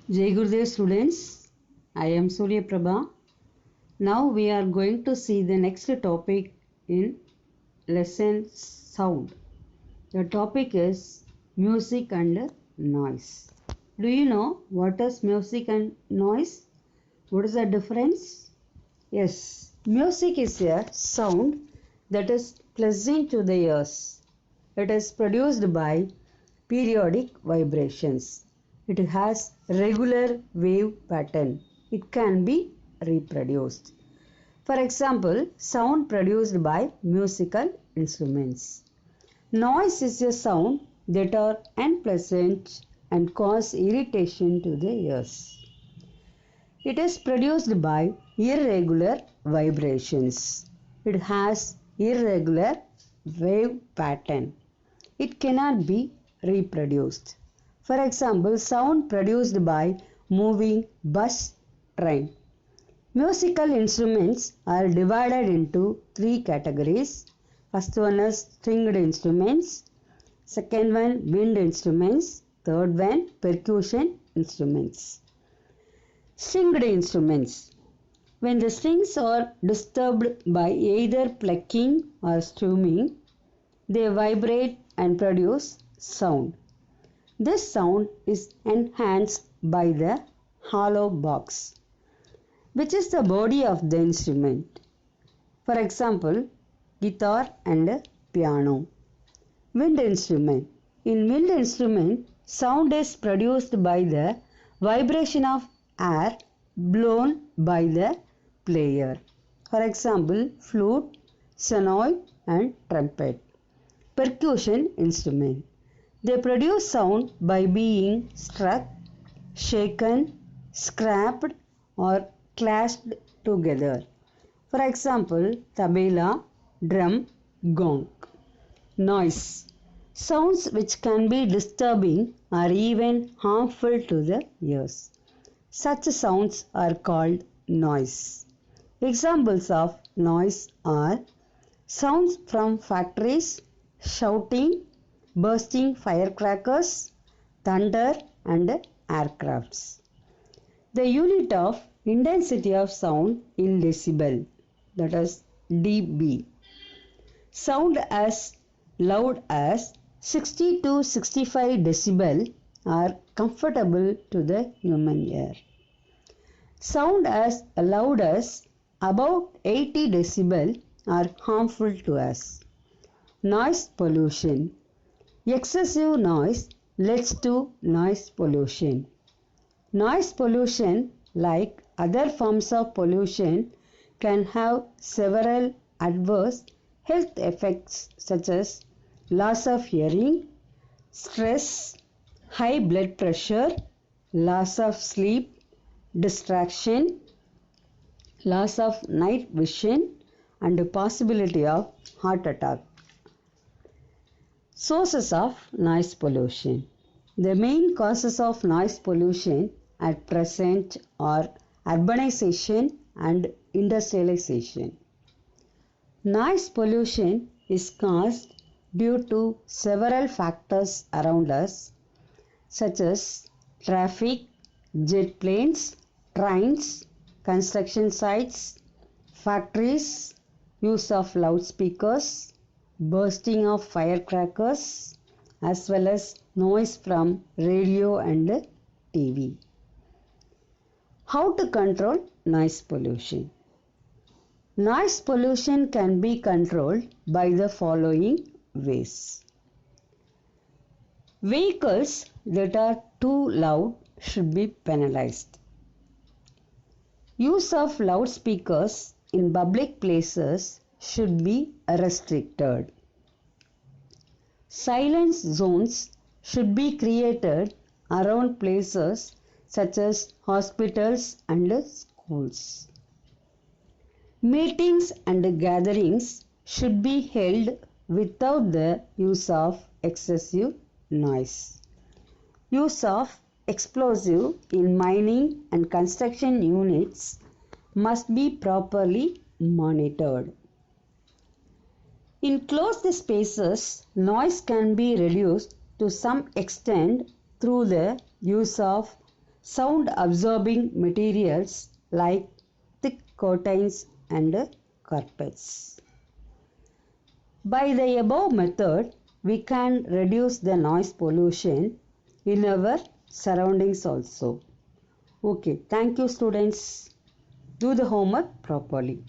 Jai Gurudev students, I am Surya Prabha. Now we are going to see the next topic in lesson sound. The topic is music and noise. Do you know what is music and noise? What is the difference? Yes, music is a sound that is pleasant to the ears. It is produced by periodic vibrations. It has regular wave pattern. It can be reproduced. For example, sound produced by musical instruments. Noise is a sound that are unpleasant and cause irritation to the ears. It is produced by irregular vibrations. It has irregular wave pattern. It cannot be reproduced. For example, sound produced by moving bus, train. Musical instruments are divided into three categories. First one is stringed instruments. Second one wind instruments. Third one percussion instruments. Stringed instruments. When the strings are disturbed by either plucking or strumming, they vibrate and produce sound. This sound is enhanced by the hollow box, which is the body of the instrument. For example, guitar and piano. Wind instrument. In wind instrument, sound is produced by the vibration of air blown by the player. For example, flute, sonoid and trumpet. Percussion instrument. They produce sound by being struck, shaken, scraped or clashed together. For example, tabla, drum, gong. Noise. Sounds which can be disturbing or even harmful to the ears. Such sounds are called noise. Examples of noise are sounds from factories, shouting, bursting firecrackers, thunder and aircrafts. The unit of intensity of sound in decibel, that is dB. Sound as loud as 60 to 65 decibel are comfortable to the human ear. Sound as loud as about 80 decibel are harmful to us. Noise pollution. Excessive noise leads to noise pollution. Noise pollution, like other forms of pollution, can have several adverse health effects such as loss of hearing, stress, high blood pressure, loss of sleep, distraction, loss of night vision, and the possibility of heart attack. Sources of noise pollution. The main causes of noise pollution at present are urbanization and industrialization. Noise pollution is caused due to several factors around us, such as traffic, jet planes, trains, construction sites, factories, use of loudspeakers, bursting of firecrackers, as well as noise from radio and TV. How to control noise pollution? Noise pollution can be controlled by the following ways. Vehicles that are too loud should be penalized. Use of loudspeakers in public places should be restricted. Silence zones should be created around places such as hospitals and schools. Meetings and gatherings should be held without the use of excessive noise. Use of explosive in mining and construction units must be properly monitored. In closed spaces, noise can be reduced to some extent through the use of sound absorbing materials like thick curtains and carpets. By the above method, we can reduce the noise pollution in our surroundings also. Okay, thank you students. Do the homework properly.